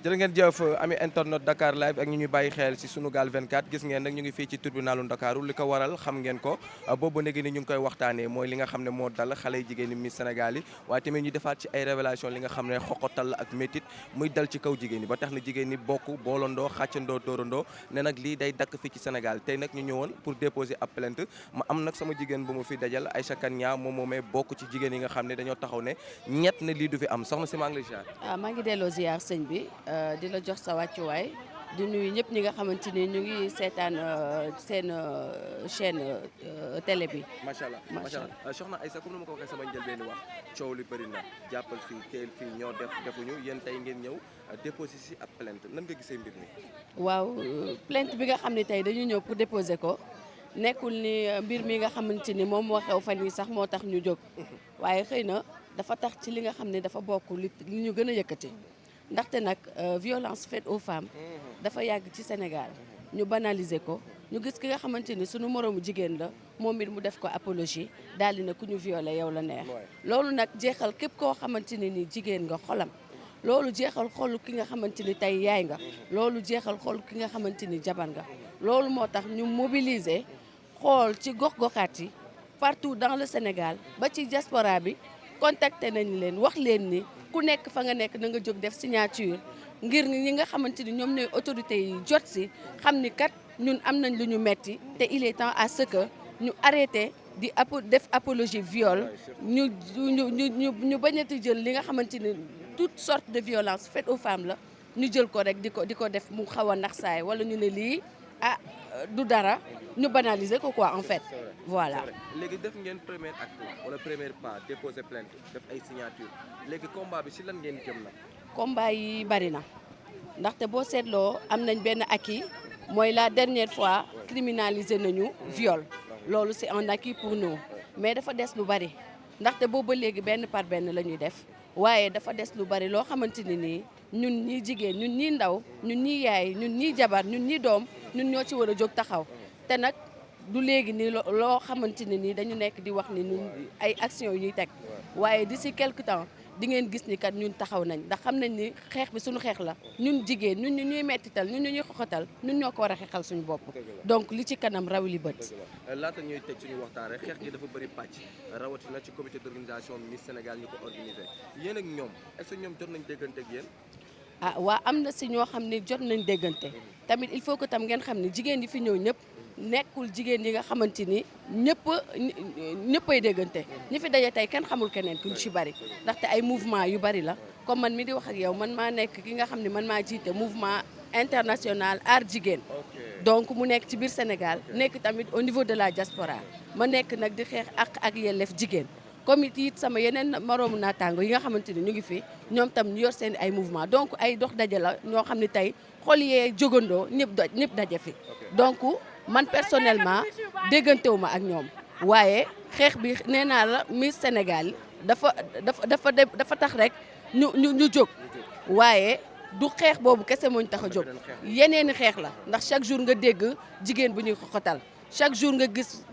jërë ngeen jëf ami internet Dakar live ak ñi ñuy bàyyi xel ci Sunugal 24 gis ngeen nag ñu ngi fii ci tribunalu Ndakaaru li ko waral xam ngeen ko boobu léegi ni ñu ngi koy waxtaanee mooy li nga xam ne moo dal xale yi jigéen ñi Miss Sénégal yi waaye tamit ñu defaat ci ay révélation li nga xam ne xoqatal ak métit muy dal ci kaw jigéen ñi ba tax na jigéen ñi bokk boolandoo xàccandoo dóorandoo ne nag lii day dakk fii ci Sénégal tey nag ñu ñëwoon pour déposer ab plainte ma am nag sama jigéen bu mu fi dajal Aïcha Kania moom moomee bokk ci jigéen yi nga xam ne dañoo taxaw ne ñett ne lii du fi am soxna si maa ngi lay ziar. maa ngi delloo ziar sëñ bi di la jox sa wàccuwaay di nuyu ñëpp ñi nga xamante ni ñu ngi seetaan seen chaîne télé bi. macha allah soxna Aïssa comme ni ma ko waxee sama njëlbéenu wax coow li bëri na jàppal fii teel fii ñoo defuñu yéen tey ngeen ñëw déposer si ab plainte nan nga gisee mbir mi. waaw plainte bi nga xam ne tey dañu ñëw pour déposer ko nekkul ni mbir mi nga xamante ni moom moo xew fan yi sax moo tax ñu jóg waaye xëy na dafa tax ci li nga xam ne dafa bokk li ñu gën a yëkkati. ndaxte nag violence faite aux femmes dafa yàgg ci Sénégal ñu banaliser ko ñu gis ki nga xamante ni sunu moroomu jigéen la moom it mu def ko apologie daal di ne ku ñu violé yow la neex loolu nag jeexal képp koo xamante ne ni jigéen nga xolam loolu jeexal xolu ki nga xamante ni tey yaay nga loolu jeexal xolu ki nga xamante ni jabar nga loolu moo tax ñu mobiliser xool ci gox-goxaat yi partout dans le Sénégal ba ci diaspora bi contacté nañ leen wax leen ni ku nekk fa nga nekk na nga jóg def signature ngir ñi nga xamante ni ñoom ñooy autorités yi jot si xam ni kat ñun am nañ lu ñu metti te il est temps à ce que ñu arrêté di def apologie viol ñu bañati jël li nga xamante ni toute sorte de violence faite aux femmes la ñu jël ko rek di ko def mu xaw a nax saay wala ñu ne lii du dara ñu banaliser ko quoi en fait voilà. léegi def ngeen premier acte wala premier pas déposer plainte def ay signature léegi combat bi si lan ngeen jëm nag. combat yi bari na ndaxte boo seetloo am nañ benn acquis mooy la dernière fois criminalisé nañu viol loolu c'est un acquis pour nous mais dafa des lu bari ndaxte boobu ba léegi benn par benn la ñuy def waaye dafa des lu bari loo xamante ni nii ñun ñii jigéen ñun ñii ndaw ñun ñii yaay ñun ñii jabar ñun ñii doom ñun ñoo ci war a jóg taxaw te nag du léegi nii loo xamante ne nii dañu nekk di wax ni ñun ay action yu ñuy teg waaye d'ici quelque temps di ngeen gis ni kat ñun taxaw nañ ndax xam nañ ni xeex bi suñu xeex la ñun jigéen ñun ñu ñuy mettital ñun ñu ñuy xoxatal ñun ñoo ko war a xeexal suñu bopp donc li ci kanam raw li bët. laata ñuy teg suñu waxtaan rek xeex gi dafa bëri pàcc rawatina ci comité d'organisation Miss Sénégal ñu ko organisé yéen ak ñoom est-ce que ñoom jot nañ déggante ak yéen. waa am na si ñoo xam ne jot nañ déggante tamit il faut que tam ngeen xam ne jigéen yi fi ñëw ñëpp nekkul jigéen yi nga xamante ni ñëppay déggante ñi fi daje tey kenn xamul keneen ku ñu ci bari ndaxte ay mouvement yu bari la comme man mi di wax ak yow man maa nekk ki nga xam ne man maa jiite mouvement international aar jigéen donc mu nekk ci biir Sénégal nekk tamit au niveau de la diaspora ma nekk nag di xeex ak yelleef jigéen comme it sama yeneen moroomu naataango yi nga xamante ni ñu ngi fi ñoom tam ñu yor seen ay mouvement donc ay dox daje la ñoo xam ne tey xol yee jógandoo ñëpp daje fi donc man personnellement déggantewuma ak ñoom waaye xeex bi nee naa la Miss Sénégal dafa tax rek ñu jóg waaye du xeex boobu kese moo ñu tax a jóg yeneeni xeex la ndax chaque jour nga dégg jigéen bu ñuy xoxatal chaque jour nga gis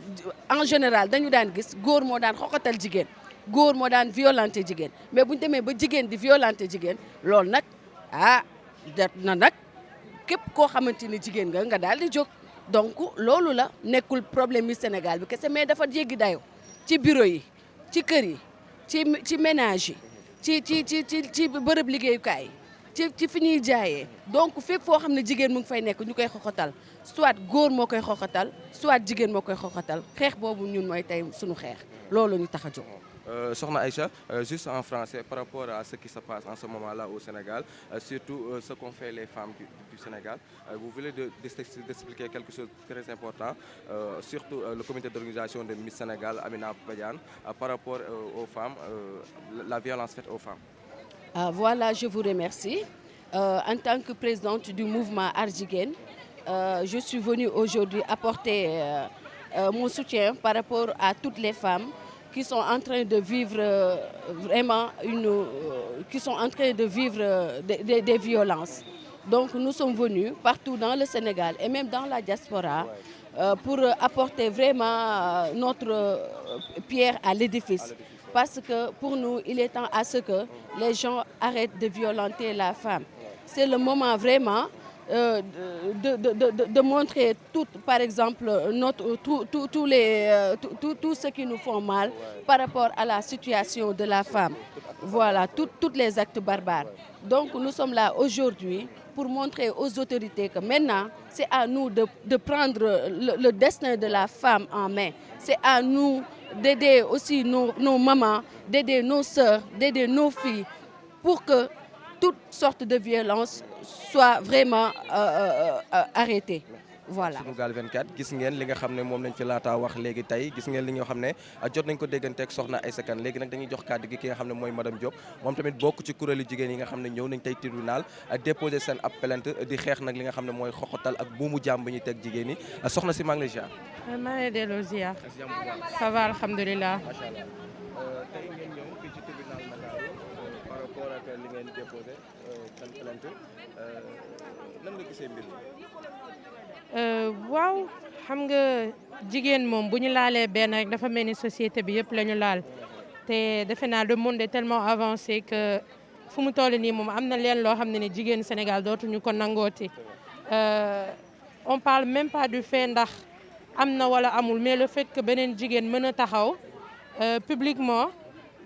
en général dañu daan gis góor moo daan xoxatal jigéen góor moo daan violenté jigéen mais bu ñu demee ba jigéen di violenté jigéen loolu nag jot na nag képp koo xamante ni jigéen nga daal di jóg donc loolu la nekkul problème mi Sénégal bi kese mais dafa jéggi dayo ci bureau yi ci kër yi ci ménage yi ci bërëb liggéeyukaay yi ci fi ñuy jaayee donc fépp foo xam ne jigéen mu ngi fay nekk ñu koy xoxatal soit góor moo koy xoxatal soit jigéen moo koy xoxatal xeex boobu ñun mooy tey suñu xeex loolu ñu tax a jóg. Sokhna Aïcha, juste en français par rapport à ce qui se passe en ce moment-là au Sénégal, surtout ce qu'ont fait les femmes du Sénégal, vous voulez d'expliquer quelque chose de très important, surtout le comité d'organisation de Miss Sénégal, Amina Badiane, par rapport aux femmes, la violence faite aux femmes. Voilà, je vous remercie. En tant que présidente du mouvement Aar Jigéen, je suis venue aujourd'hui apporter mon soutien par rapport à toutes les femmes qui sont en train de vivre vraiment des violences. Donc nous sommes venus partout dans le Sénégal et même dans la diaspora pour apporter vraiment notre pierre à l'édifice. Parce que pour nous, il est temps à ce que les gens arrêtent de violenter la femme. c'est le moment vraiment de montrer tout, par exemple, tout ce qui nous font mal par rapport à la situation de la femme. Voilà, tous les actes barbares. Donc nous sommes là aujourd'hui pour montrer aux autorités que maintenant, c'est à nous de prendre le destin de la femme en main. C'est à nous d'aider aussi nos mamans, d'aider nos sœurs, d'aider nos filles pour que toute sorte de violence soit vraiment arrêtée. Voilà. Sunugal 24 gis ngeen li nga xam ne moom lañ fi laata wax léegi tey gis ngeen li nga xam ne jot nañ ko dégganteeg soxna Aïssa Kane léegi nag dañuy jox kàddu gi ki nga xam ne mooy madame Diop moom tamit bokk ci kuréelu jigéen yi nga xam ne ñëw nañ tey tribunal déposer seen ab plainte di xeex nag li nga xam ne mooy xoxotal ak buumu jàmm bi ñuy teg jigéen ñi soxna si maa ngi lay ziar. maa ngi lay delloo ziar. ça va alhamdulilah. macha allah tey ngeen ñëw fii ci tribunal Ndakaaru par rapport ak li ngeen déposé seen plainte nan nga gisee mbir mi. waaw xam nga jigéen moom bu ñu laalee benn rek dafa mel ni société bi yëpp la ñu laal te defe naa le monde est tellement avancé que fu mu toll nii moom am na leen loo xam ne ni jigéen Sénégal dootuñu ko nangooti. On parle même pas du fait ndax am na wala amul mais le fait que beneen jigéen mën a taxaw publiquement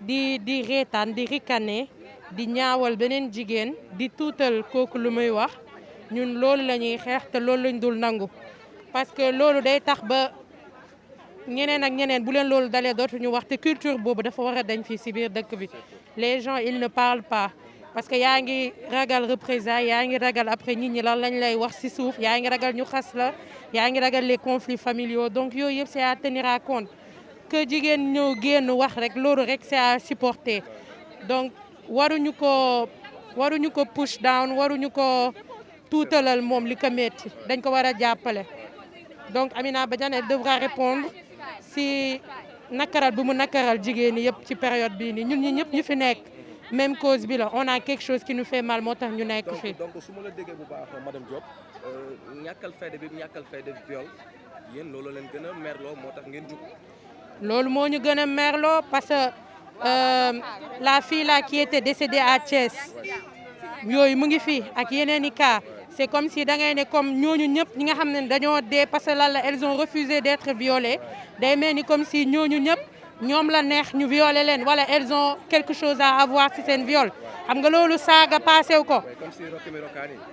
di reetaan di ricaner di ñaawal beneen jigéen di tuutal kooku lu muy wax. ñun loolu la ñuy xeex te loolu lañ dul nangu parce que loolu day tax ba ñeneen ak ñeneen bu leen loolu dalee dootuñu wax te culture boobu dafa war a dañ fii si biir dëkk bi les gens ils ne parlent pas parce que yaa ngi ragal représailles yaa ngi ragal après nit ñi lan lañ lay wax si suuf yaa ngi ragal ñu xas la yaa ngi ragal les conflits familiaux donc yooyu yëpp c'est à tenir à compte que jigéen ñëw génn wax rek loolu rek c'est à supporter donc waruñu ko push down waruñu ko tuutalal moom li ko metti dañ ko war a jàppale donc Amina Badiane elle devra répondre si nakaral bu mu nakaral jigéen ñi yëpp ci période bii nii ñun ñi ñëpp ñu fi nekk même cause bi la on a quelque chose qui nous fait mal moo tax ñu nekk fi. donc su ma la déggee bu baax madame Diop ñàkkal fayda bi ñàkkal fayda viol yéen loolu leen gën a merloo moo tax ngeen jug. loolu moo ñu gën a merloo parce que la fille là qui était décédée à Thiès yooyu mu ngi fi ak yeneen i cas. C'est comme si da ngay ne comme ñooñu ñëpp ñi nga xam ne dañoo dee parce que lan la elles ont refusé d'être violées day mel ni comme si ñooñu ñëpp ñoom la neex ñu violé leen wala elles ont quelque chose à avoir ci seen viol xam nga loolu saaga passé wu ko.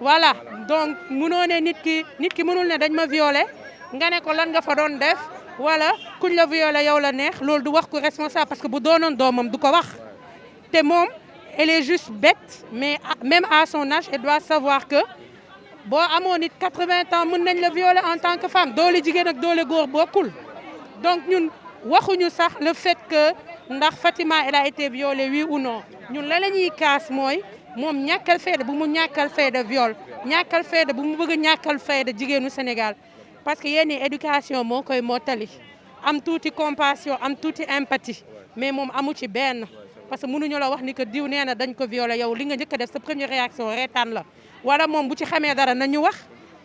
voilà donc mënoo ne nit ki mënul ne dañ ma violé nga ne ko lan nga fa doon def wala kuñ la violé yow la neex loolu du wax ko responsable parce que bu doonoon doomam du ko wax te moom elle est juste bête mais même à son âge elle doit savoir que. boo amoon nit 80 ans mën nañ la violer en tant que femme doole jigéen ak doole góor bokkul donc ñun waxuñu sax le fait que ndax Fatima elle a été violée oui ou non ñun la ñuy kaas mooy moom ñàkkal fayda bu mu ñàkkal fayda viol ñàkkal fayda bu mu bëgg a ñàkkal fayda jigéenu Sénégal parce que yenn éducation moo koy mottali am tuuti compassion am tuuti empathie mais moom amu ci benn parce que mënuñu la wax ni que diw nee na dañ ko violer yow li nga njëkk a def sa première réaction reetaan la wala moom bu ci xamee dara nañu wax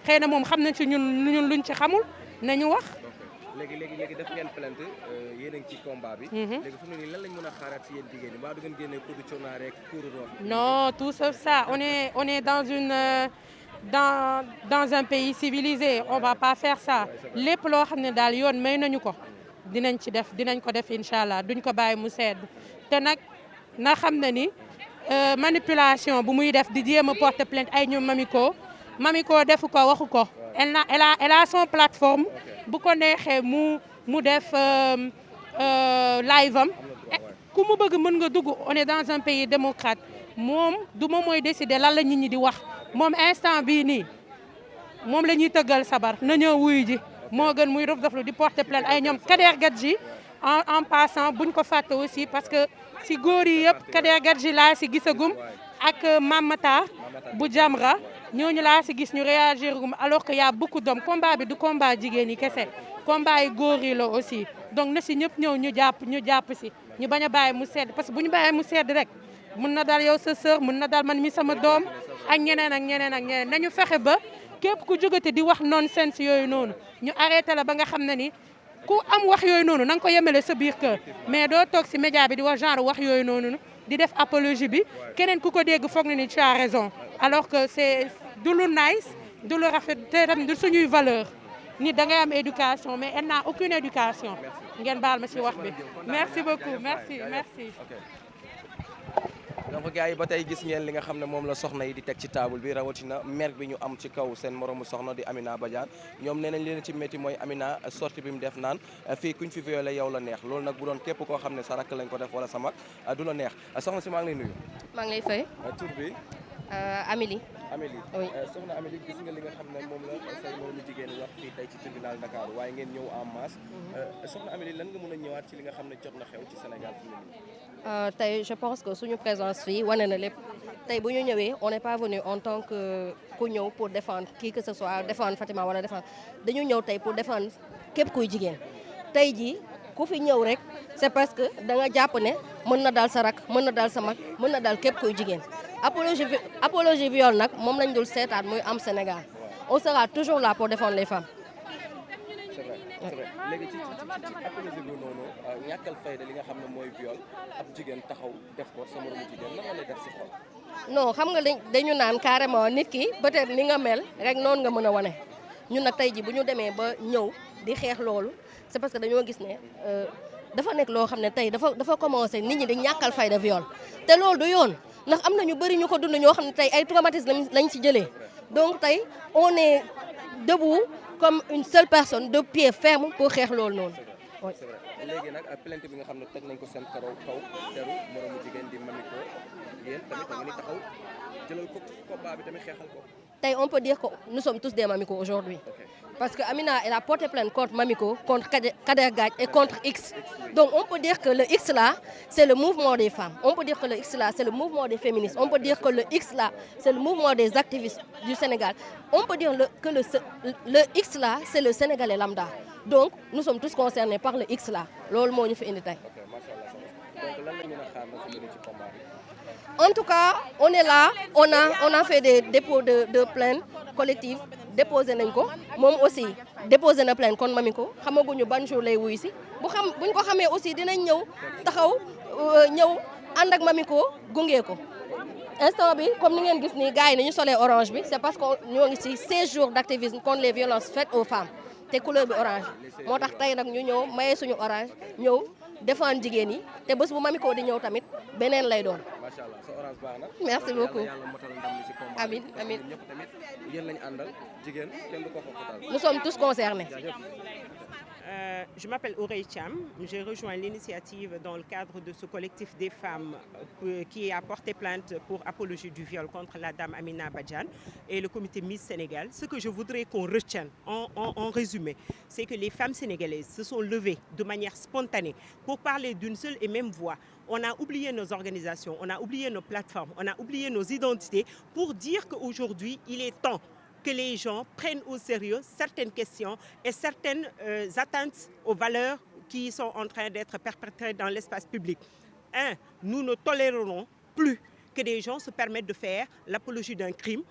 xëy na moom xam nañ ci ñun luñ ci xamul nañu wax. léegi def ngeen plainte yéen a ngi ci combat bi. léegi fu mu ne nii lan lañ mën a xaaraat ci yéen jigéen ñi mbaa du ngeen génnee production naa rek kuuru rox. non tout sauf ça on est dans un pays civilisé on va pas faire ça lépp loo xam ne daal yoon may nañu ko dinañ ko def incha allah duñ ko bàyyi mu sedd te nag na xam ne ni. manipulation bu muy def di jéem a porter plainte ay ñoom Mamiko defu ko waxu ko elle a son plateforme bu ko neexee mu def live am ku mu bëgg mën nga dugg on est dans un pays démocrate moom du moom mooy décider lan la nit ñi di wax moom instant bii nii moom la ñuy tëggal sabar na ñëw wuyu ji moo gën muy dof lu di porter plainte ay ñoom Kader Gadji en passant buñ ko fàtte aussi parce que si góor yi yëpp Kader Gadji laa si gisagum ak Mamata bu Jamra ñooñu laa si gis ñu réagir gum alors que y a beaucoup d'hommes combat bi du combat jigéen yi kese combat yi góor yi la aussi donc na si ñëpp ñëw ñu jàpp si ñu bañ a bàyyi mu sedd parce que bu ñu bàyyi mu sedd rek mun na dal yow sa sœur mun na dal man mi sama doom ak ñeneen nañu fexe ba képp ku jógate di wax nonsense yooyu noonu ñu arrêté la ba nga xam ne ni ku am wax yooyu noonu na nga ko yemale sa biir kër mais doo toog si média bi di wax genre wax yooyu noonu di def apologie bi keneen ku ko dégg foog na ni tu as raison alors que c'est du lu nice du lu rafet te tam du suñuy valeur nit da ngay am éducation mais elle n'a aucune éducation ngeen baal ma ci wax bi merci beaucoup merci. donc gars yi ba tey gis ngeen li nga xam ne moom la soxna yi di teg ci table bi rawatina mer bi ñu am ci kaw seen moromu soxna di Amina Badiane ñoom nee nañ leen ci métti mooy Amina sortie bi mu def naan fii kuñ fi violé yow la neex loolu nag bu doon képp koo xam ne sa rakk lañ ko def wala sa mag du la neex soxna si maa ngi lay nuyu. maa ngi lay fay. tur bi. Amélie. Oui. Soxna Amélie gis nga li nga xam ne moom la say moromu jigéen ñi wax fii tey ci tribunal Dakar waaye ngeen ñëw en masse. soxna Amélie lan nga mën a ñëwaat ci li nga xam ne jot na xew ci Sénégal fi mu ne nii. Tey je pense que suñu présence fii wane na lépp tey bu ñu ñëwee on n'est pas venu en tant que ku ñëw pour défendre qui que ce soit défendre Fatima wala défendre dañu ñëw tey pour défendre képp kuy jigéen tey jii ku fi ñëw rek c'est parce que da nga jàpp ne mën na daal sa rak mën na daal sa mag mën na daal képp kuy jigéen apologie viol nag moom lañ dul seetaat muy am Sénégal on sera toujours là pour défendre les femmes. c'est vrai léegi ci apologie bi noonu ñàkkal fayda li nga xam ne mooy viol ab jigéen taxaw def ko sa moromu jigéen lan la lay def si xol. non xam nga dañu naan carrément nit ki peut-être ni nga mel rek noonu nga mën a wane ñun nag tey ji bu ñu demee ba ñëw di xeex loolu c'est parce que dañoo gis ne dafa nekk loo xam ne tey dafa commencé nit ñi di ñàkkal fayda viol te loolu du yoon ndax am na ñu bëri ñu ko dund ñoo xam ne tey ay traumatisme lañ ci jëlee donc tey on est debout comme une seule personne de pied ferme pour xeex loolu noonu. oui c'est vrai léegi nag plainte bi nga xam ne teg nañ ko seen kaw teru moromu jigéen di Mamiko yéen tamit da ngeen di taxaw jëlal ko combat bi tamit xeexal ko. tey on peut dire que nous sommes tous des Mamiko aujourd'hui. Parce que Amina, elle a porté plainte contre Mamiko, contre Kader Gadj et contre X. Donc on peut dire que le X là, c'est le mouvement des femmes. On peut dire que le X là, c'est le mouvement des féministes. On peut dire que le X là, c'est le mouvement des activistes du Sénégal. On peut dire que le X là, c'est le Sénégalais lambda. Donc nous sommes tous concernés par le X là. Loolu moo ñu fi indi tey. Donc lan la ñu mën a xaar nag ci combat bi. En tout cas, on est là, on a fait des dépôts de plaintes collectives. Déposé nañ ko moom aussi déposé na plainte contre Mamiko xamaguñu ban jour lay wuyu si buñ ko xamee aussi dinañ ñëw taxaw ñëw ànd ak Mamiko gunge ko. instant bi comme ni ngeen gis nii gars yi ni ñu solee orange bi c'est parce que ñoo ngi ci 16 jours d'activisme contre les violences faites aux femmes te couleur bi orange moo tax tey nag ñu ñëw maye suñu orange ñëw défendre jigéen yi te bés bu Mamiko di ñëw tamit beneen lay doon. macha allah sa orange baax na. merci beaucoup yàlla motal ndam li ci combat. amiin amiin ñëpp tamit yéen lañu àndal jigéen kenn du ko xoxatal. nous sommes tous concernés. Je m'appelle Ourey Thiam. J'ai rejoint l'initiative dans le cadre de ce collectif des femmes qui a porté plainte pour apologie du viol contre la dame Amina Badiane et le comité Miss Sénégal. Ce que je voudrais qu'on retienne en résumé, c'est que les femmes sénégalaises se sont levées de manière spontanée pour parler d'une seule et même voix. On a oublié nos organisations, on a oublié nos plateformes, on a oublié nos identités pour dire qu'aujourd'hui, il est temps que les gens prennent au sérieux certaines questions et certaines atteintes aux valeurs qui sont en train d'être perpétrées dans l'espace public. Nous ne tolérerons plus que des gens se permettent de faire l'apologie d'un crime,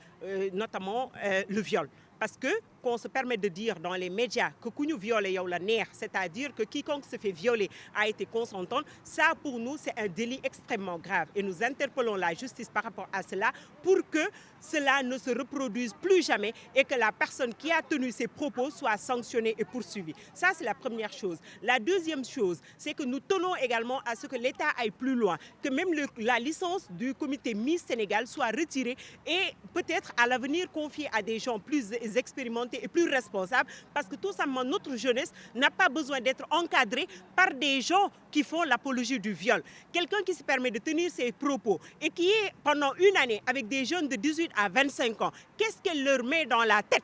notamment le viol. Parce que qu'on se permet de dire dans les médias que ku ñu violé yow la neex, c'est-à-dire que quiconque se fait violer a été consentante, ça pour nous c'est un délit extrêmement grave et nous interpellons la justice par rapport à cela pour que cela ne se reproduise plus jamais et que la personne qui a tenu ces propos soit sanctionnée et poursuivie. Ça c'est la première chose. La deuxième chose, c'est que nous tenons également à ce que l'État aille plus loin, que même la licence du comité Miss Sénégal soit retirée et peut-être à l'avenir confiée à des gens plus expérimentés et plus responsables, parce que tout simplement notre jeunesse n'a pas besoin d'être encadrée par des gens qui font l'apologie du viol. Quelqu'un qui se permet de tenir ses propos et qui est pendant une année avec des jeunes de 18 à 25 ans, qu'est-ce qu'elle leur met dans la tête?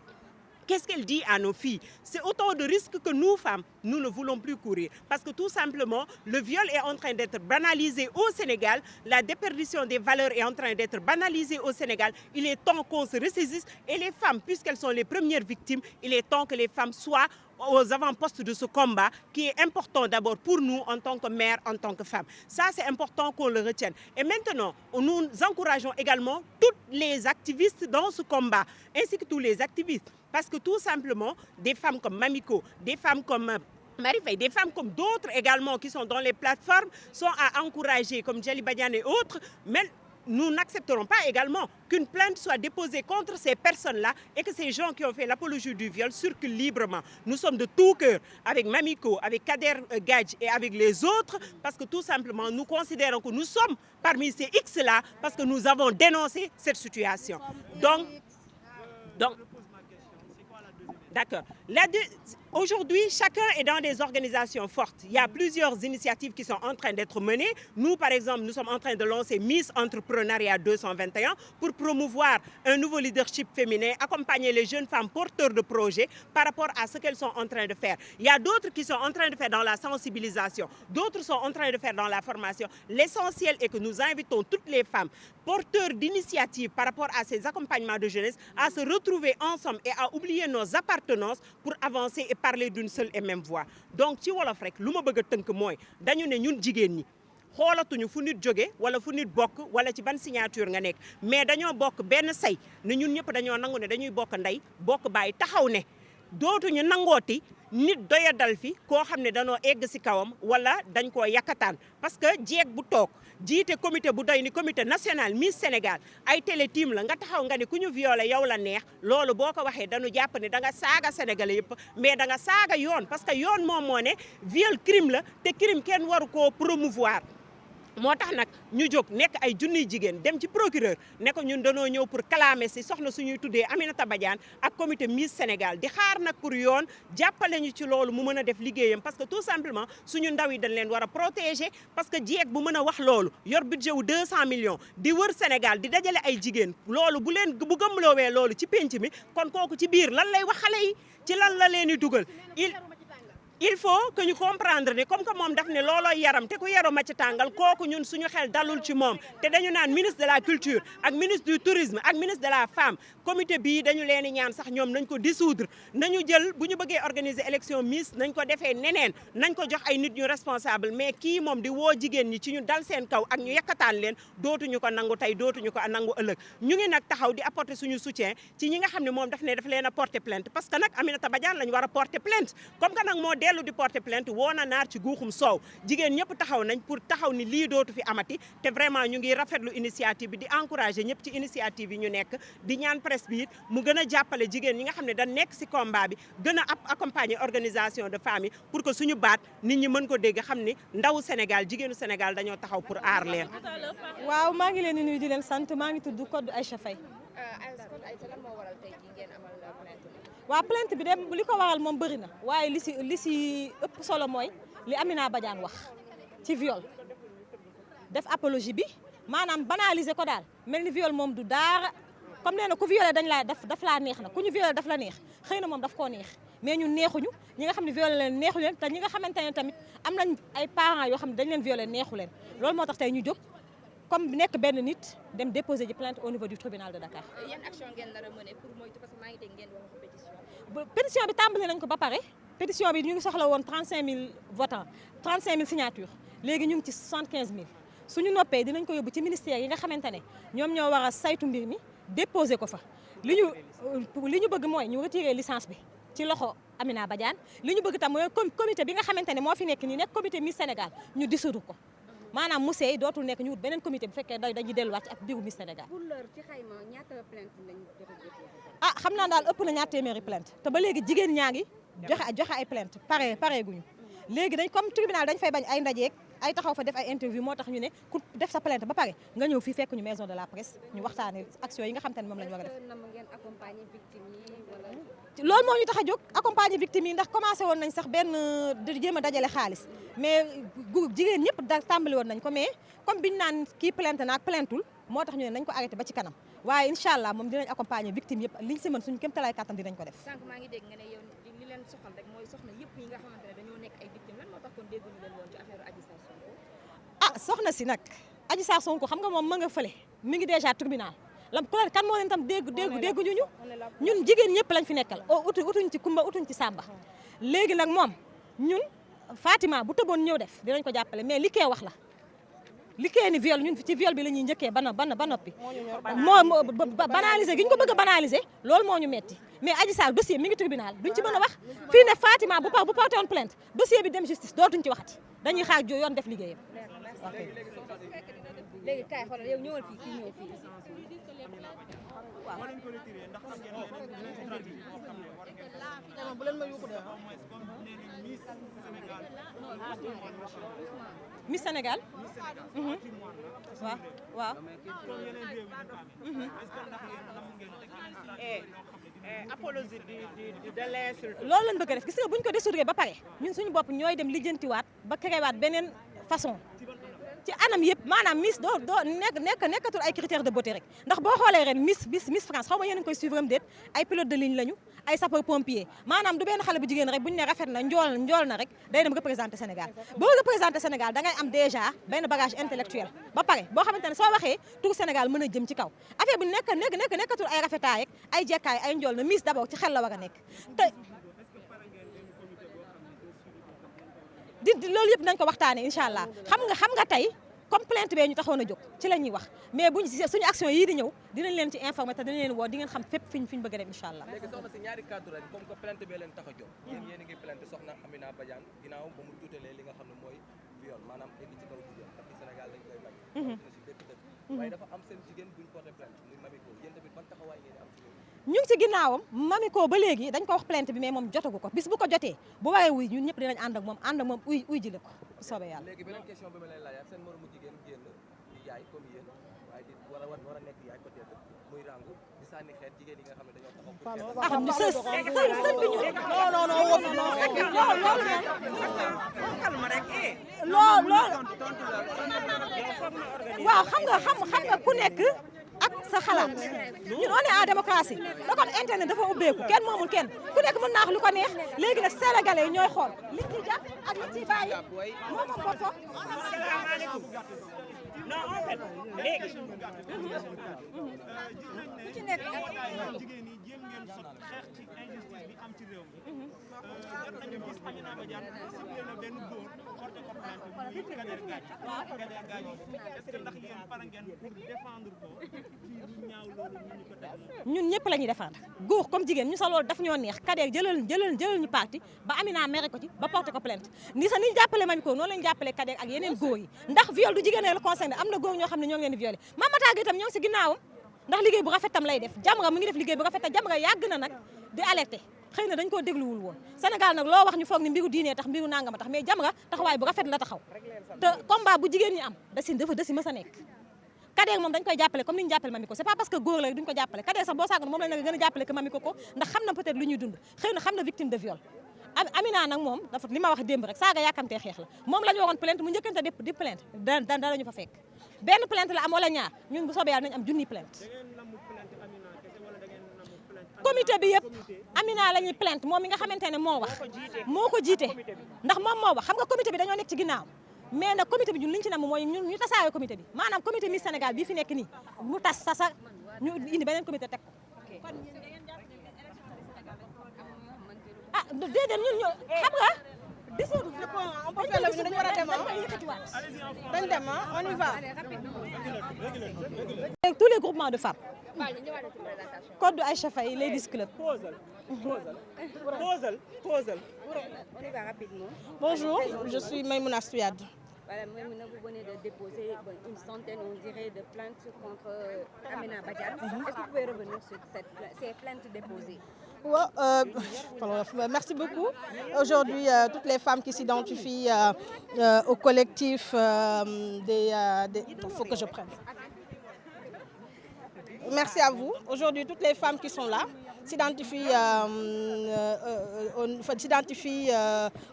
Qu'est-ce qu'elle dit à nos filles? C'est autant de risques que nous, femmes, nous ne voulons plus courir. Parce que tout simplement, le viol est en train d'être banalisé au Sénégal, la déperdition des valeurs est en train d'être banalisée au Sénégal. Il est temps qu'on se ressaisisse et les femmes, puisqu'elles sont les premières victimes, il est temps que les femmes soient aux avant-postes de ce combat qui est important d'abord pour nous en tant que mères, en tant que femmes. Ça, c'est important qu'on le retienne. Et maintenant, nous encourageons également toutes les activistes dans ce combat, ainsi que tous les activistes. Parce que tout simplement, des femmes comme Mamiko, des femmes comme Marie Faye, des femmes comme d'autres également qui sont dans les plateformes sont à encourager, comme Djali Badiane et autres, mais nous n'accepterons pas également qu'une plainte soit déposée contre ces personnes-là et que ces gens qui ont fait l'apologie du viol circulent librement. Nous sommes de tout cœur avec Mamiko, avec Kader Gadj et avec les autres parce que tout simplement nous considérons que nous sommes parmi ces X-là parce que nous avons dénoncé cette situation. Donc d'accord. Aujourd'hui, chacun est dans des organisations fortes. Il y a plusieurs initiatives qui sont en train d'être menées. Nous, par exemple, nous sommes en train de lancer Miss Entrepreneuriat 221 pour promouvoir un nouveau leadership féminin, accompagner les jeunes femmes porteurs de projets par rapport à ce qu'elles sont en train de faire. Il y a d'autres qui sont en train de faire dans la sensibilisation, d'autres sont en train de faire dans la formation. L'essentiel est que nous invitons toutes les femmes porteurs d'initiatives par rapport à ces accompagnements de jeunesse à se retrouver ensemble et à oublier nos appartenances pour avancer et parler d'une seule et même voix. Donc ci wolof rek lu ma bëgg a tënk mooy dañu ne ñun jigéen ñi xoolatuñu fu nit jóge wala fu nit bokk wala ci ban signature nga nekk mais dañoo bokk benn say ne ñun ñëpp dañoo nangu ne dañuy bokk ndey bokk baay taxaw ne dootuñu nangooti nit doyadal fi koo xam ne danoo egg si kawam wala dañ koo yakkataan parce que jeeg bu toog jiite comité bu doy ni comité national Miss Sénégal ay télé team la nga taxaw nga ne ku ñu violé yow la neex loolu boo ko waxee dañu jàpp ne da nga saaga sénégalais yëpp mais da nga saaga yoon parce que yoon moom moo ne viol crime la te crime kenn waru koo promouvoir moo tax nag ñu jóg nekk ay junniy jigéen dem ci procureur ne ko ñun danoo ñëw pour clamer si soxna suñuy tuddee Aminata Badiane ak comité Miss Sénégal di xaar nag pour yoon jàppale ñu ci loolu mu mën a def liggéeyam parce que tout simplement suñu ndaw yi dañ leen war a protéger parce que jeeg bu mën a wax loolu yor budget wu 200 millions di wër Sénégal di dajale ay jigéen loolu bu gëmloowee loolu ci penc mi kon kooku ci biir lan lay wax xale yi ci lan la leen di dugal il faut que ñu comprendre ne comme que moom daf ne loolooy yaram te ku yaru ma ci tàngal kooku ñun suñu xel dalul ci moom te dañu naan ministre de la culture ak ministre du tourisme ak ministre de la femme comité bii dañu leen di ñaan sax ñoom nañ ko dissoudre nañu jël bu ñu bëggee organiser élection Miss nañ ko defee neneen nañ ko jox ay nit ñu responsable mais kii moom di woo jigéen ñi ci ñu dal seen kaw ak ñu yakkataan leen dootuñu ko nangu tey dootuñu ko nangu ëllëg ñu ngi nag taxaw di apporter suñu soutien ci ñi nga xam ne moom daf leen a porter plainte parce que nag Aminata Badiane lañ war a porter plainte comme que nag moo dellu di porter plainte woo na naar ci guuxum soow jigéen ñëpp taxaw nañ pour taxaw ni lii dootu fi amati te vraiment ñu ngi rafetlu initiative bi di encourager ñëpp ci initiative yi ñu nekk di ñaan presse bi it mu gën a jàppale jigéen ñi nga xam ne dañ nekk si combat bi gën a accompagner organisation de femmes yi pour que suñu baat nit ñi mën ko dégg xam ni ndawu Sénégal jigéenu Sénégal dañoo taxaw pour aar leen. waaw maa ngi leen di nuyu di leen sant maa ngi tudd Codé Aïcha Faye. waaw plainte bi dem li ko waral moom bëri na waaye li si ëpp solo mooy li Amina Badiane wax ci viol def apologie bi maanaam banaliser ko daal mel ni viol moom du daara comme nee na ku violé dañ laa daf laa neex na ku ñu violé daf la neex xëy na moom daf koo neex mais ñun neexuñu ñi nga xam ne violé leen neexu leen te ñi nga xamante ne tamit am nañ ay parents yoo xam ne dañ leen violé neexu leen loolu moo tax tey ñu jóg comme nekk benn nit dem déposer ji plainte au niveau du tribunal de Dakar. yan action ngeen nar a mener pour moytu parce que maa ngi dégg ngeen wax pétition. pétition bi tàmbali nañ ko ba pare pétition bi ñu ngi soxla woon 35000 votants 35000 signatures léegi ñu ngi ci 75000 suñu noppee dinañ ko yóbbu ci ministère yi nga xamante ne ñoom ñoo war a saytu mbir mi déposer ko fa li ñu bëgg mooy ñu retirer licence bi ci loxo Amina Badiane li ñu bëgg tam mooy comité bi nga xamante ne moo fi nekk nii nekk comité Miss Sénégal ñu dissoudre ko maanaam mu seey dootul nekk ñu wut beneen comité bu fekkee dañuy delluwaat ci ab biiru Miss Sénégal. pour l'heure ci xayma ñaata plainte lañ jot a déposé. ah xam naa daal ëpp na ñaar téeméeri plainte te ba léegi jigéen ñaa ngi joxe ay plainte pare guñu léegi dañ comme tribunal dañ fay bañ ay ndajeek ay taxaw fa def ay interview moo tax ñu ne ku def sa plainte ba pare nga ñëw fii fekk ñu maison de la presse ñu waxtaane action yi nga xam te ne moom la ñu war a def. ngeen accompagner victimes yi wala. loolu moo ñu tax a jóg accompagner victimes yi ndax commencé woon nañ sax benn jéem a dajale xaalis mais jigéen ñëpp tàmbali woon nañ ko mais comme biñu naan kii plainte naak plaintul moo tax ñu ne nañ ko arrêté ba ci kanam waaye incha allah moom dinañ accompagner victimes yëpp liñ si mën suñu kéem talaay kàttan dinañ ko def. sànq maa ngi dégg nga ne yow li leen soxal rek mooy soxna yëpp yi nga xamante ne dañoo nekk ay victimes lan moo tax kon dégguñu leen woon ci affaire Adji Sarr Sonko. ah soxna si nag Adji Sarr Sonko xam nga moom ma nga fële mi ngi déjà tribunal kan moo leen tam dégguñu ñun jigéen ñëpp lañ fi nekkal utuñ ci kumba utuñ ci sàmba léegi nag moom ñun Fatima bu tëboon ñëw def dinañ ko jàppale mais li kee wax la liggéey ni viol ñun ci viol bi la ñuy njëkkee ba noppi moo banaliser gi ñu ko bëgg a banaliser loolu moo ñu metti mais Adji Sarr dossier mi ngi tribunal duñ ci mën a wax fii ne Fatima bu porté woon plainte dossier bi dem justice dootuñ ci waxati dañuy xaar yoon def liggéeyam. léegi kay xoolal yow ñëwal fii kii ñëw fii. Miss Sénégal. waaw. Apologie de l'insulte. loolu lañ bëgg a def gis nga buñ ko désouré ba pare ñun suñu bopp ñooy dem lijjantiwaat ba créewaat beneen façon. ci anam yëpp maanaam Miss doo nekkatul ay critères de beauté rek ndax boo xoolee ren Miss France xaw ma yéen a ngi koy suivre am déet ay pilote de ligne lañu ay sapeur pompier maanaam du benn xale bu jigéen rek bu ñu ne rafet na njool na rek day dem représenter Sénégal boo représenter Sénégal da ngay am déjà benn bagage intellectuel ba pare boo xamante ne soo waxee tur Sénégal mën a jëm ci kaw affaire bi nekkatul ay rafetaay rek ay jekkaay ay njool na Miss d'abord ci xel la war a nekk te loolu yëpp nañ ko waxtaanee incha allah xam nga tey comme plainte bee ñu taxoon a jóg ci la ñuy wax mais buñ suñu action yii di ñëw dinañ leen ci informer te dinañ leen woo di ngeen xam fépp fi ñu bëgg a dem incha allah. léegi soxna si ñaari cadre rek comme que plainte bee leen tax a jóg yéen a ngi plainte soxna Amina Badiane ginnaaw ba mu tuutalee li nga xam ne mooy viol maanaam egg ci kaw jigéen ndax ci Sénégal dañ koy bañ ci dëkk waaye dafa am seen jigéen buñ porté plainte muy Mamiko yéen tamit ban taxawaay ngeen am ci ñu ngi ci ginnaawam Mamiko ba léegi dañ ko wax plainte bi mais moom jotagu ko bis bu ko jotee bu waree wuy ñun ñëpp dinañ ànd ak moom uy jële ko bu soobee yàlla. léegi beneen question bi ma leen laajaat seen moromu jigéen génn di yaay comme yéen waaye di war a nekk yaay peut-être muy rangu di sànni xeet jigéen yi nga xam ne dañoo taxaw ñu sës bi ñu loolu waaw xam nga ku nekk ak sa xalaat ñun on est en démocratie da comme internet dafa ubbeeku kenn moomul kenn ku nekk mën naa wax lu ko neex léegi nag sénégalais yi ñooy xool li ci jàpp ak li ci bàyyi moom moom boppam. non en fait léegi. ku ci nekk jigéen ñi jéem ngeen sot xeex ci injustice bi am ci réew mi jot nañu gis Amina Badiane ciblé na benn góor porté ko plainte muy Kader Gadji est-ce que ndax yéen pare ngeen pour défendre ko ci lu ñaaw loolu ñu ko teg ñun ñëpp la ñuy défendre góor comme jigéen ñu sa loolu daf ñoo neex Kader jëlal ñu parti ba Amina mere ko ci ba porté ko plainte ni sa ni ñu jàppale Mamiko noonu la ñu jàppale Kader ak yeneen góor yi ndax viol du jigéen la concerné am na góor ñoo xam ne ñoo ngi leen di violé Mamata Gueye itam ñoo ngi si ginnaawam ndax liggéey bu rafet tam lay def Jamra mu ngi def liggéey bu rafet Jamra yàgg na nag di alerté xëy na dañ koo dégluwul woon Sénégal nag loo wax ñu foog ni mbiru diine tax mbiru nangama tax mais Jamra taxawaay bu rafet la taxaw te combat bu jigéen ñi am da si mës a nekk Kader moom dañ koy jàppale comme ni ñu jàppale Mamiko c'est pas parce que góor la duñ ko jàppale Kader sax boo saagoon moom lañ la gën a jàppale que Mamiko ko ndax xam na peut-être lu ñuy dund xëy na xam na victime de viol Amina nag moom dafa li ma wax démb rek saaga yàkkamtee xeex la moom la ñu waroon plainte mu njëkkante di plainte danañu fa fekk benn plainte la am wala ñaar ñun bu soobee yàlla nañ am junni plainte comité bi yëpp Amina la ñuy plainte moom mi nga xamante ne moo ko jiite ndax moom moo wax xam nga comité bi dañoo nekk ci ginnaaw mais nag comité bi ñun liñ ci nam mooy ñun ñu tasaare comité bi maanaam comité Miss Sénégal bii fi nekk nii mu tas sasa ñu indi beneen comité teg ko ah déedéet ñun ñu xam nga on peut faire le dañu war a dem dañ dem on y va. tous les groupements de femmes code Aïcha Faye Ladies Club. Posal. On y va rapidement. Bonjour, je suis Maïmouna Souiad. Voilà, Maïmouna, vous venez de déposer une centaine, on dirait, de plaintes contre Amina Badiane. Est-ce que vous pouvez revenir sur ces plaintes déposées? Merci beaucoup. Aujourd'hui, toutes les femmes qui s'identifient au collectif il faut que je prenne. Merci à vous. Aujourd'hui, toutes les femmes qui sont là s'identifient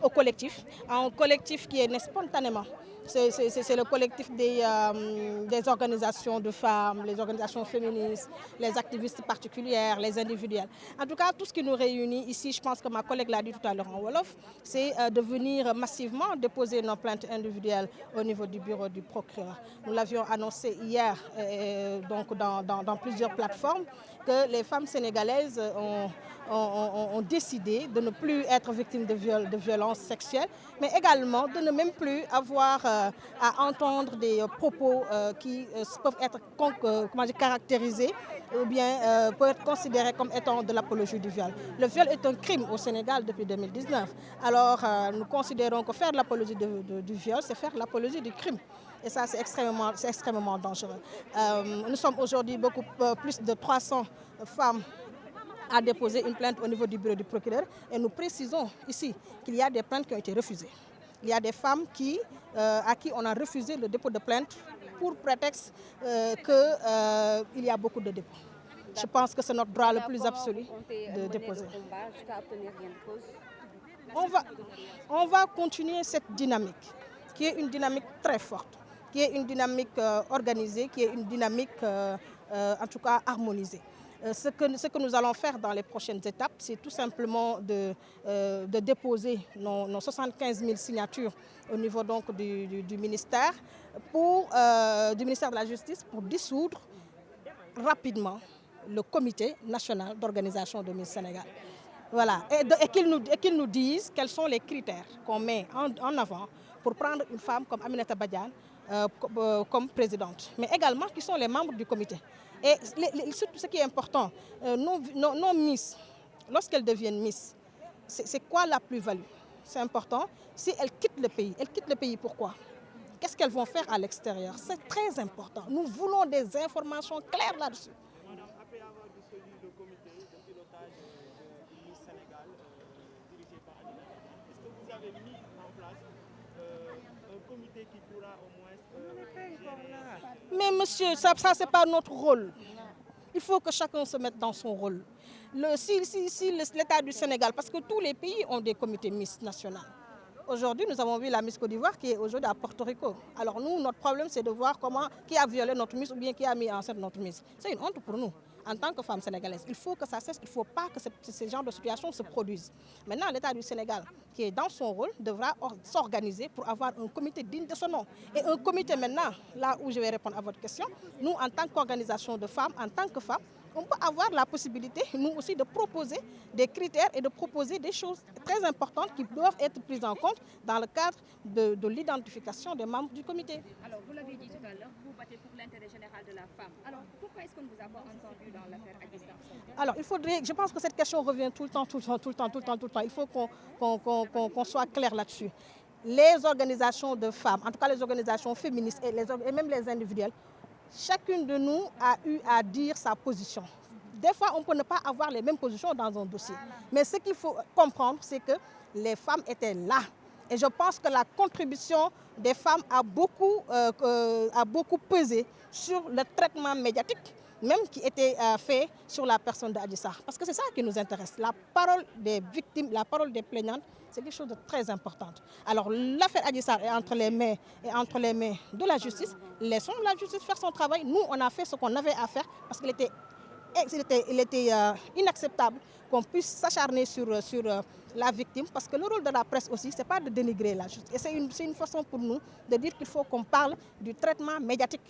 au collectif, un collectif qui est né spontanément. C'est le collectif des organisations de femmes, les organisations féministes, les activistes particulières, les individuels. En tout cas, tout ce qui nous réunit ici, je pense que ma collègue l'a dit tout à l'heure en Wolof, c'est de venir massivement déposer nos plaintes individuelles au niveau du bureau du procureur. Nous l'avions annoncé hier donc dans plusieurs plateformes que les femmes sénégalaises ont décidé de ne plus être victimes de violences sexuelles, mais également de ne même plus avoir à entendre des propos qui peuvent être caractérisés ou bien peuvent être considérés comme étant de l'apologie du viol. Le viol est un crime au Sénégal depuis 2019. Alors nous considérons que faire l'apologie du viol, c'est faire l'apologie du crime. Et ça, c'est extrêmement dangereux. Nous sommes aujourd'hui beaucoup plus de 300 femmes à déposer une plainte au niveau du bureau du procureur. Et nous précisons ici qu'il y a des plaintes qui ont été refusées. Il y a des femmes à qui on a refusé le dépôt de plainte pour prétexte qu'il y a beaucoup de dépôts. Je pense que c'est notre droit le plus absolu de déposer. On va continuer cette dynamique, qui est une dynamique très forte, qui est une dynamique organisée, qui est une dynamique en tout cas harmonisée. Ce que nous allons faire dans les prochaines étapes, c'est tout simplement de déposer nos 75 000 signatures au niveau donc du ministère de la Justice pour dissoudre rapidement le comité national d'organisation de Miss Sénégal. Voilà. Et qu'ils nous disent quels sont les critères qu'on met en avant pour prendre une femme comme Aminata Badiane comme présidente, mais également qui sont les membres du comité. Et surtout ce qui est important, nos Miss, lorsqu'elles deviennent Miss, c'est quoi la plus-value? C'est important. Si elles quittent le pays pourquoi? Qu'est-ce qu'elles vont faire à l'extérieur? C'est très important. Nous voulons des informations claires là-dessus. Madame, après avoir dissolu le comité de pilotage de Miss Sénégal dirigé par Aminata, est-ce que vous avez mis en place un comité qui pourra au moins gérer... Mais monsieur, ça c'est pas notre rôle. Il faut que chacun se mette dans son rôle. Si l'État du Sénégal, parce que tous les pays ont des comités Miss nationaux. Aujourd'hui, nous avons vu la Miss Côte d'Ivoire qui est aujourd'hui à Porto Rico. Alors nous, notre problème, c'est de voir qui a violé notre Miss ou bien qui a mis enceinte notre Miss. C'est une honte pour nous. En tant que femmes sénégalaises, il faut que ça cesse, il ne faut pas que ce genre de situation se produise. Maintenant, l'État du Sénégal, qui est dans son rôle, devra s'organiser pour avoir un comité digne de son nom. Et un comité maintenant, là où je vais répondre à votre question, nous, en tant qu'organisation de femmes, en tant que femmes, on peut avoir la possibilité, nous aussi, de proposer des critères et de proposer des choses très importantes qui doivent être prises en compte dans le cadre de l'identification des membres du comité. Alors, vous l'avez dit tout à l'heure, vous battez pour l'intérêt général de la femme. Alors, pourquoi est-ce qu'on ne vous a pas entendu dans l'affaire Adji Sarr? Alors, je pense que cette question revient tout le temps. Il faut qu'on soit clair là-dessus. Les organisations de femmes, en tout cas les organisations féministes et même les individuels, chacune de nous a eu à dire sa position. Des fois, on peut ne pas avoir les mêmes positions dans un dossier. Mais ce qu'il faut comprendre, c'est que les femmes étaient là. Et je pense que la contribution des femmes a beaucoup pesé sur le traitement médiatique, même qui était fait sur la personne d'Adji Sarr. Parce que c'est ça qui nous intéresse. La parole des victimes, la parole des plaignantes, c'est quelque chose de très important. Alors l'affaire Adji Sarr est entre les mains de la justice. Laissons la justice faire son travail. Nous, on a fait ce qu'on avait à faire parce qu'il était inacceptable qu'on puisse s'acharner sur la victime, parce que le rôle de la presse aussi, ce n'est pas de dénigrer la justice. Et c'est une façon pour nous de dire qu'il faut qu'on parle du traitement médiatique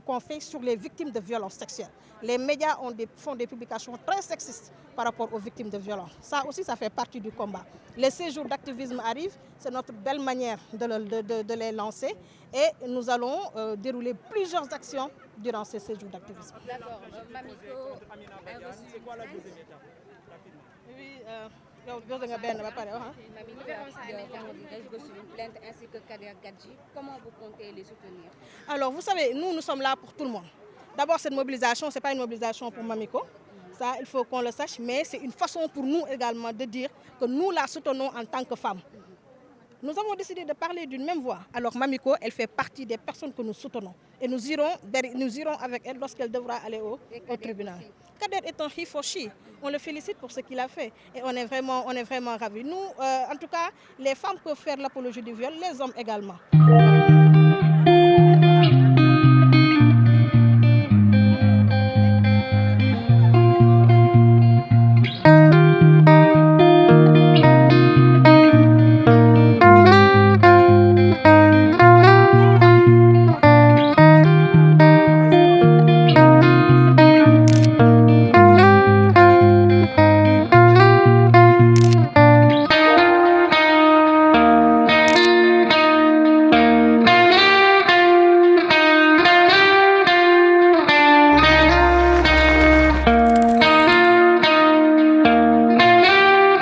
qu'on fait sur les victimes de violences sexuelles. Les médias font des publications très sexistes par rapport aux victimes de violences. Ça aussi, ça fait partie du combat. Les séjours d'activisme arrivent, c'est notre belle manière de les lancer, et nous allons dérouler plusieurs actions durant ces séjours d'activisme. D'accord, Mamiko, c'est quoi la deuxième étape? une plainte ainsi que Kader Gadji. Comment vous comptez les soutenir? Alors, vous savez, nous sommes là pour tout le monde. D'abord, cette mobilisation, ce n'est pas une mobilisation pour Mamiko. Ça, il faut qu'on le sache, mais c'est une façon pour nous également de dire que nous la soutenons en tant que femmes. Nous avons décidé de parler d'une même voix. Alors Mamiko, elle fait partie des personnes que nous soutenons. Et nous irons avec elle lorsqu'elle devra aller au tribunal. Kader est un he for she. On le félicite pour ce qu'il a fait. Et on est vraiment ravis. Nous, en tout cas, les femmes peuvent faire l'apologie du viol, les hommes également.